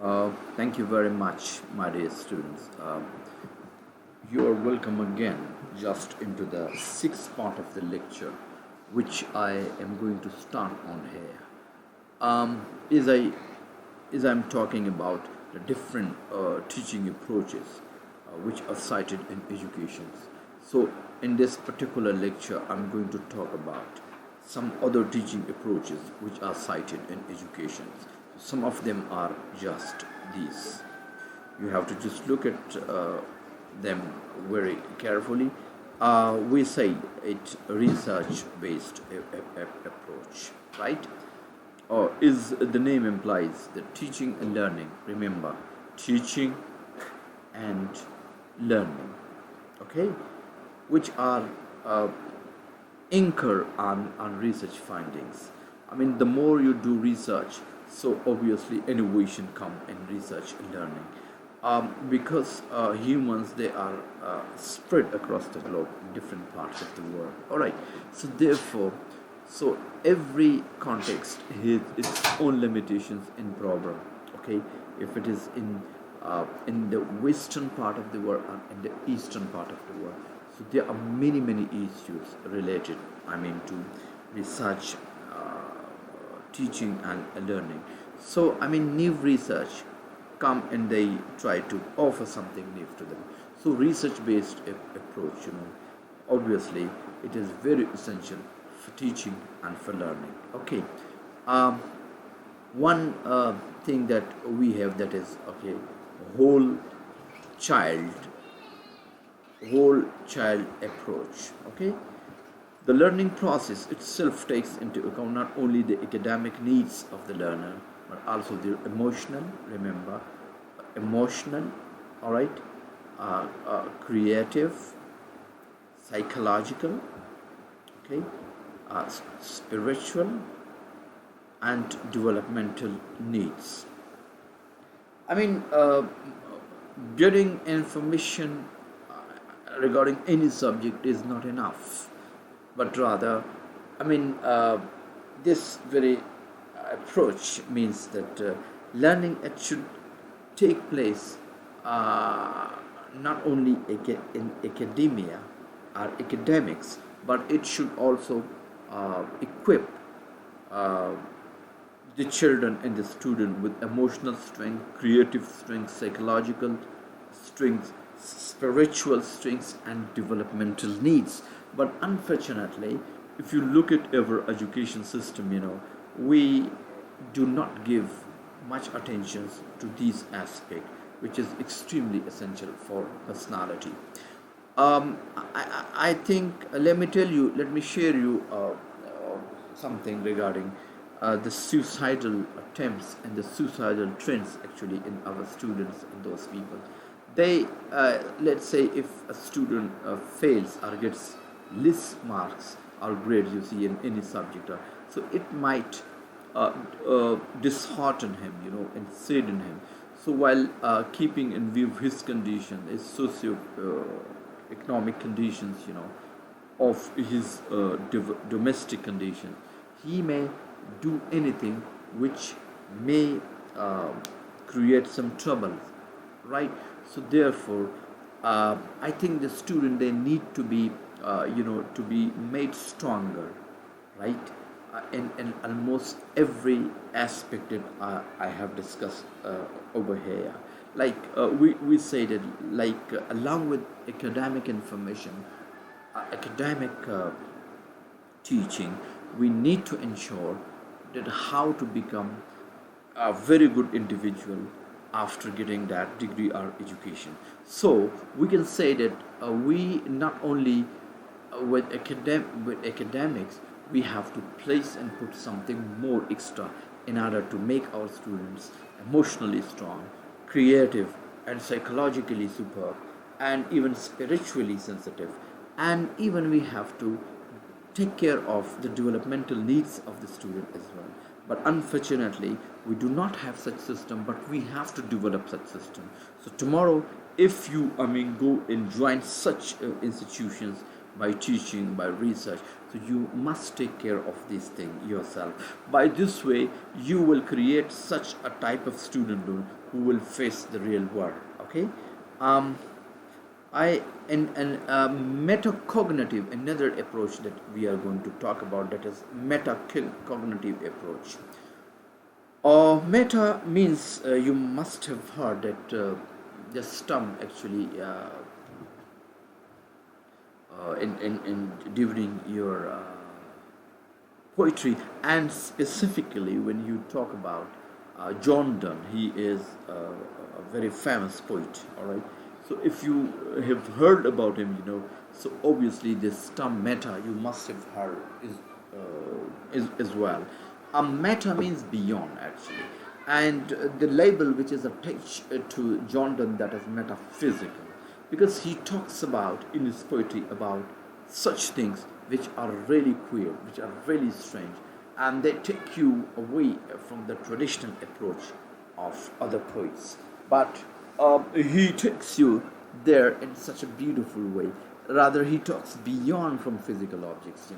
Thank you very much, my dear students. You are welcome again just into the sixth part of the lecture, which I am going to start on here. Um, is I is I'm talking about the different teaching approaches which are cited in education. So, in this particular lecture, I'm going to talk about some other teaching approaches which are cited in education. Some of them are just these. You have to just look at them very carefully. We say it's research-based approach, right? Or is the name implies that teaching and learning. Remember, teaching and learning, okay, which are anchor on research findings. I mean, the more you do research, so obviously innovation come in research and learning. Because humans they are spread across the globe in different parts of the world. All right. So therefore, so every context has its own limitations and problem. Okay, if it is in the western part of the world and in the eastern part of the world, so there are many issues related. I mean to research, teaching and learning. So I mean new research come and they try to offer something new to them. So research based approach, obviously it is very essential for teaching and for learning. Okay. um, One thing that we have, that is okay, whole child whole child approach. Okay, the learning process itself takes into account not only the academic needs of the learner but also their emotional, remember, emotional, all right, creative, psychological, okay, spiritual and developmental needs. I mean, getting information regarding any subject is not enough, but rather, I mean, this very approach means that learning it should take place not only in academia or academics, but it should also equip uh, the children and the student with emotional strength, creative strength, psychological strength, spiritual strengths, and developmental needs. But unfortunately, if you look at our education system, we do not give much attention to these aspects, which is extremely essential for personality. I think, let me share you something regarding the suicidal attempts and the suicidal trends actually in our students and those people. They, let's say, if a student fails or gets less marks or grades, you see, in any subject, so it might dishearten him, and sadden him. So while keeping in view his condition, his socio economic conditions, of his domestic condition, he may do anything which may create some trouble, right? So therefore, I think the student they need to be, to be made stronger, right? In almost every aspect that I have discussed over here. Like we say that, like along with academic information, academic teaching, we need to ensure that how to become a very good individual after getting that degree or education. So we can say that we not only with academics, we have to place and put something more extra in order to make our students emotionally strong, creative, and psychologically superb, and even spiritually sensitive. And even we have to take care of the developmental needs of the student as well. But unfortunately, we do not have such system, but we have to develop such system. So tomorrow, if you, I mean, go and join such institutions, by teaching, by research. So you must take care of this thing yourself. By this way, you will create such a type of student who will face the real world. Okay. um, I and metacognitive, another approach that we are going to talk about, that is metacognitive approach. Meta means, you must have heard that the stem actually, in during your poetry, and specifically when you talk about John Donne. He is a very famous poet. All right. So if you have heard about him, so obviously this term meta you must have heard is as well. A meta means beyond actually, and the label which is attached to John Donne, that is metaphysical, because he talks about in his poetry about such things which are really queer, which are really strange, and they take you away from the traditional approach of other poets. But he takes you there in such a beautiful way. Rather, he talks beyond from physical objects,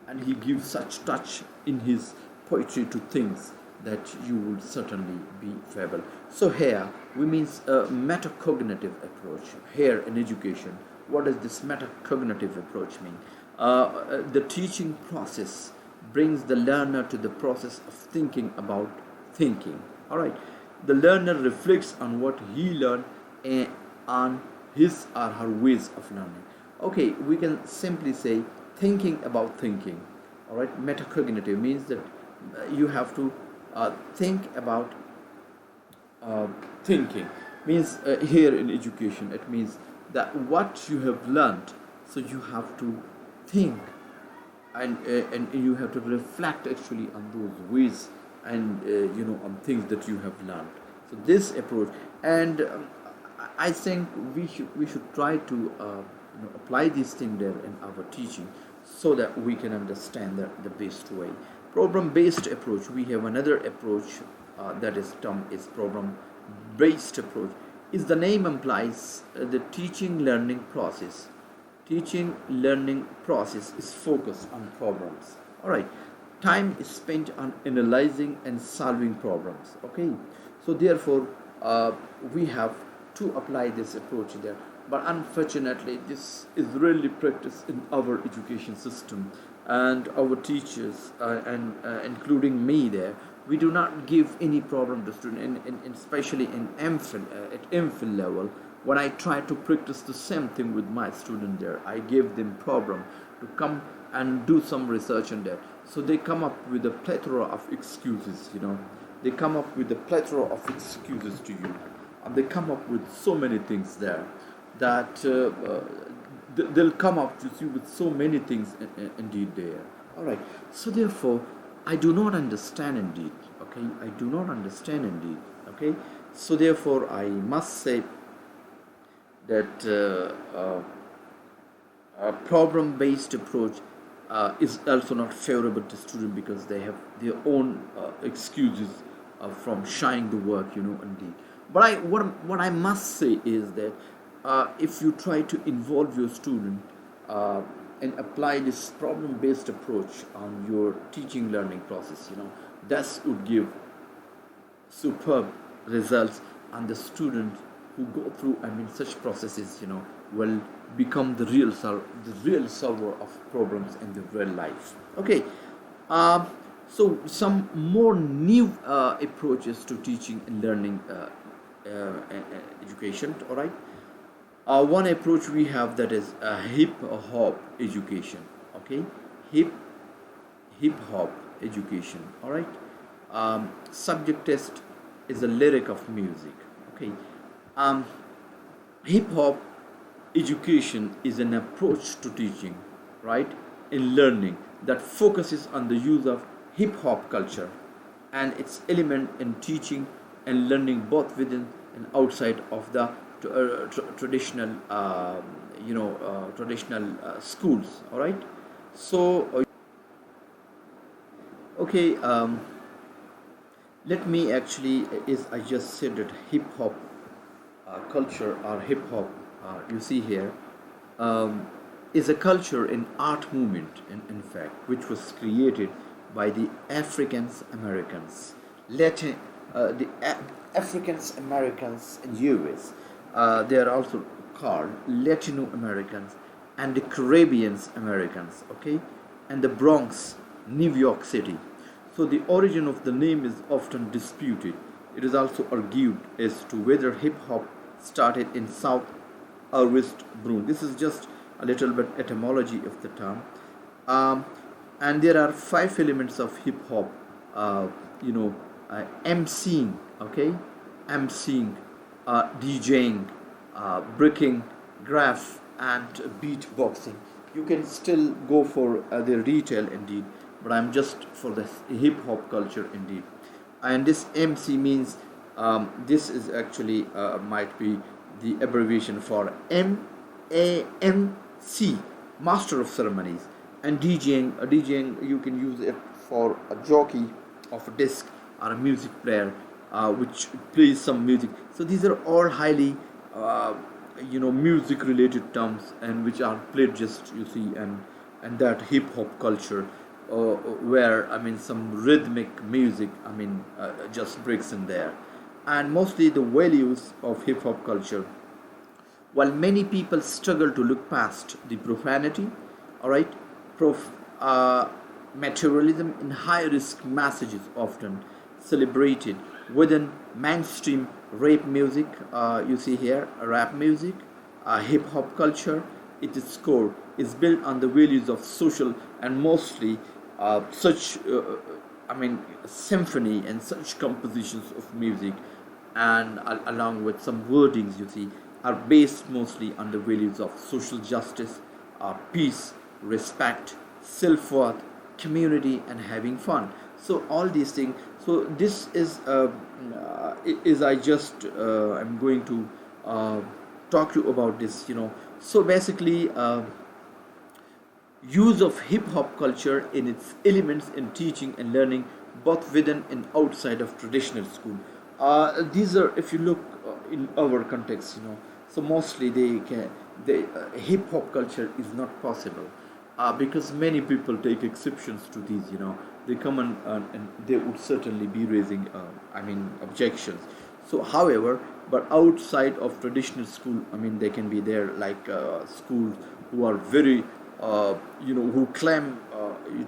and he gives such touch in his poetry to things that you will certainly be favorable. So here we means a metacognitive approach. Here in education, what does this metacognitive approach mean? The teaching process brings the learner to the process of thinking about thinking. All right. The learner reflects on what he learned and on his or her ways of learning. Okay, we can simply say thinking about thinking. All right. Metacognitive means that you have to think about thinking. Means here in education, it means that what you have learned, so you have to think, and you have to reflect actually on those ways, and on things that you have learned. So this approach, and I think we should try to apply this thing there in our teaching, so that we can understand the best way. Problem based approach, we have another approach, that is term is problem based approach. Is the name implies, the teaching learning process is focused on problems. All right. Time is spent on analyzing and solving problems. Okay. So therefore, we have to apply this approach there. But unfortunately, this is really practiced in our education system, and our teachers, and including me there, we do not give any problem to students, especially in MPhil, at MPhil level. When I try to practice the same thing with my student there, I give them problem to come and do some research on that. So they come up with a plethora of excuses. They come up with a plethora of excuses to you, and they come up with so many things there that they'll come up to you with so many things indeed there. All right. So therefore, I do not understand indeed. Okay, I do not understand indeed. Okay. So therefore, I must say that a problem-based approach is also not favorable to students, because they have their own excuses from shying the work, indeed. But what I must say is that if you try to involve your student and apply this problem-based approach on your teaching learning process, that would give superb results, and the student who go through such processes will become the real solver of problems in the real life. Okay. So some more new approaches to teaching and learning education. All right. One approach we have, that is hip hop education. Okay. Hip hop education. All right. Subject test is a lyric of music. Okay. Hip hop education is an approach to teaching, right, in learning, that focuses on the use of hip hop culture and its element in teaching and learning, both within and outside of the traditional schools. All right. So okay, let me actually, is I just said that hip hop culture or hip hop, you see here, is a culture and art movement, in fact, which was created by the Africans Americans, Latin, Africans Americans in US. They are also called Latino Americans and the Caribbeans Americans, okay, and the Bronx, New York City. So the origin of the name is often disputed. It is also argued as to whether hip hop started in South or West Bronx. This is just a little bit etymology of the term. Um, and there are five elements of hip hop. You know, MCing, okay, MCing, DJing, breaking, graph, and beatboxing. You can still go for the retail indeed, but I'm just for the hip hop culture indeed. And this MC means this is actually might be the abbreviation for MAMC, Master of Ceremonies. And DJing you can use it for a jockey of a disc or a music player which plays some music. So these are all highly music related terms, and which are played just you see, and that hip hop culture where I mean some rhythmic music just breaks in there. And mostly the values of hip hop culture, while many people struggle to look past the profanity, all right, prof, materialism in high risk messages often celebrated within mainstream rap music. You see here, rap music, hip hop culture. Its core is built on the values of social and mostly such symphony and such compositions of music, and along with some wordings you see are based mostly on the values of social justice, peace, respect, self-worth, community, and having fun. So all these things. So this is I just I'm going to talk to you about this. So basically. Use of hip hop culture in its elements in teaching and learning, both within and outside of traditional school. These are, if you look in our context, so mostly the hip hop culture is not possible because many people take exceptions to these. They come and they would certainly be raising, objections. So, however, but outside of traditional school, they can be there like schools who are very who claim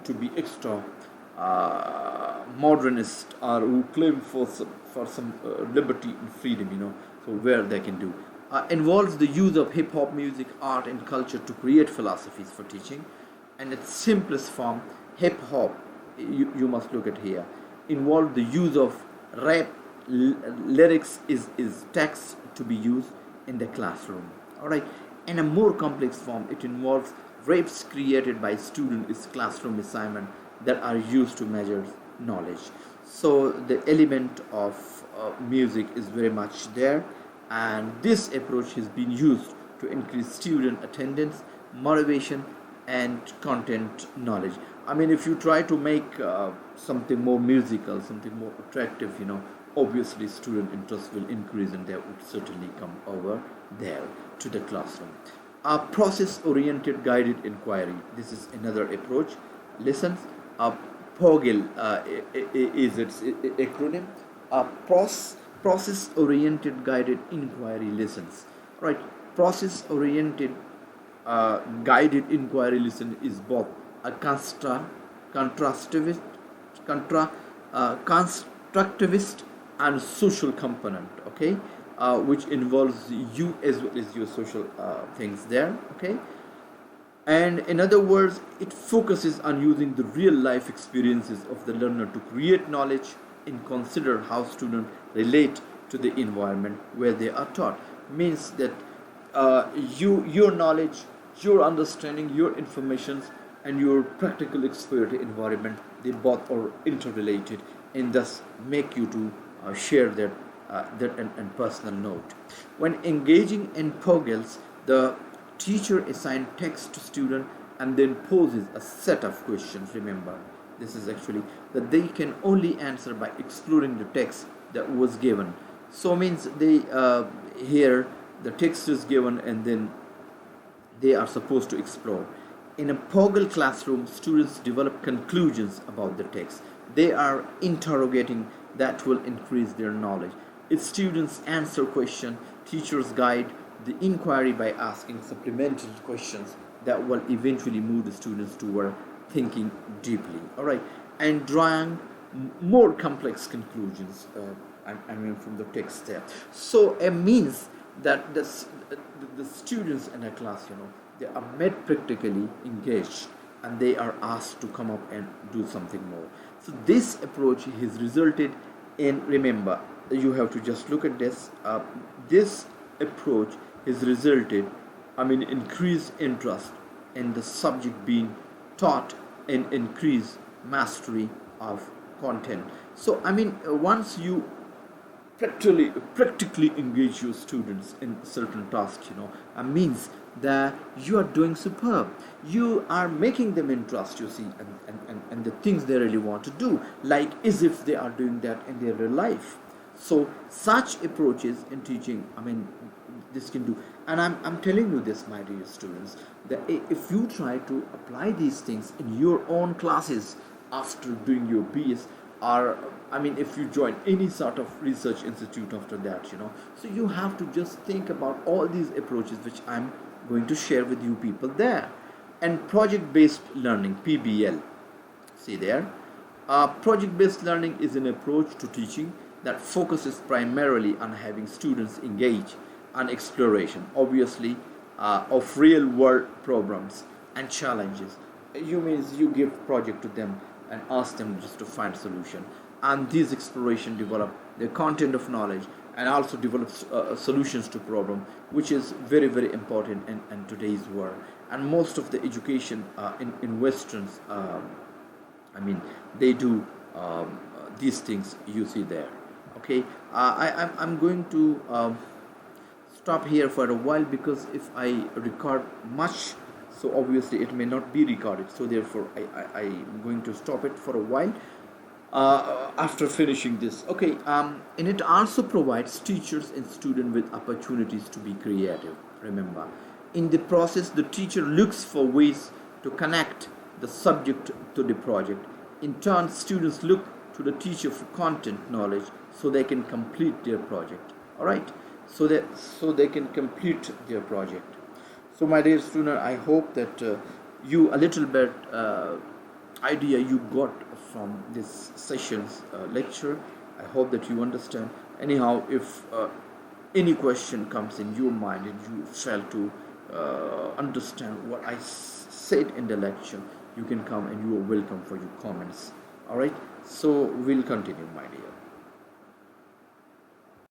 to be extra modernist, or who claim for some liberty and freedom, so where they can do. Involves the use of hip hop music, art, and culture to create philosophies for teaching. And its simplest form, hip hop, you must look at here, involve the use of rap lyrics is text to be used in the classroom. All right. In a more complex form, it involves raps created by students is classroom assignment that are used to measure knowledge. So the element of music is very much there, and this approach has been used to increase student attendance, motivation, and content knowledge. If you try to make something more musical, something more attractive, obviously student interest will increase, and they would certainly come over there to the classroom. Process-oriented guided inquiry. This is another approach. Listen, POGIL is its acronym. Process-oriented guided inquiry lessons. Right. Process-oriented guided inquiry lesson is both a constructivist and social component. Okay. Which involves you as well as your social things there, okay? And in other words, it focuses on using the real life experiences of the learner to create knowledge and consider how students relate to the environment where they are taught. Means that your knowledge, your understanding, your information, and your practical experience environment, they both are interrelated, and thus make you to share that and personal note. When engaging in POGILs, the teacher assigns text to student and then poses a set of questions. Remember, this is actually that they can only answer by exploring the text that was given. So means they here the text is given, and then they are supposed to explore. In a Poggle classroom, students develop conclusions about the text. They are interrogating that will increase their knowledge. If students answer questions, teachers guide the inquiry by asking supplemental questions that will eventually move the students toward thinking deeply. All right, and drawing more complex conclusions. I mean, from the text there. So it means that the students in a class, they are made practically engaged and they are asked to come up and do something more. So this approach has resulted in, remember, you have to just look at this. This approach has resulted, increased interest in the subject being taught and increased mastery of content. So once you practically engage your students in certain tasks, means that you are doing superb. You are making them interest, you see, and the things they really want to do, like as if they are doing that in their real life. So such approaches in teaching, this can do. And I'm telling you this, my dear students, that if you try to apply these things in your own classes after doing your BS, or if you join any sort of research institute after that, so you have to just think about all these approaches which I'm going to share with you people there. And project based learning, PBL, see there, project based learning is an approach to teaching that focuses primarily on having students engage on exploration, obviously, of real world problems and challenges. You give project to them and ask them just to find solution, and these exploration develop the content of knowledge and also develop solutions to problem, which is very very important in today's world. And most of the education in westerns, they do these things you see there. Okay, I'm going to stop here for a while, because if I record much, so obviously it may not be recorded, so therefore I'm going to stop it for a while after finishing this. Okay, and it also provides teachers and students with opportunities to be creative. Remember, in the process the teacher looks for ways to connect the subject to the project. In turn, students look to the teacher for content knowledge so they can complete their project. All right, so they can complete their project. So my dear student, I hope that you a little bit idea you got from this session's lecture. I hope that you understand. Anyhow, if any question comes in your mind and you fail to understand what I said in the lecture, you can come and you are welcome for your comments. All right, so we'll continue, my dear.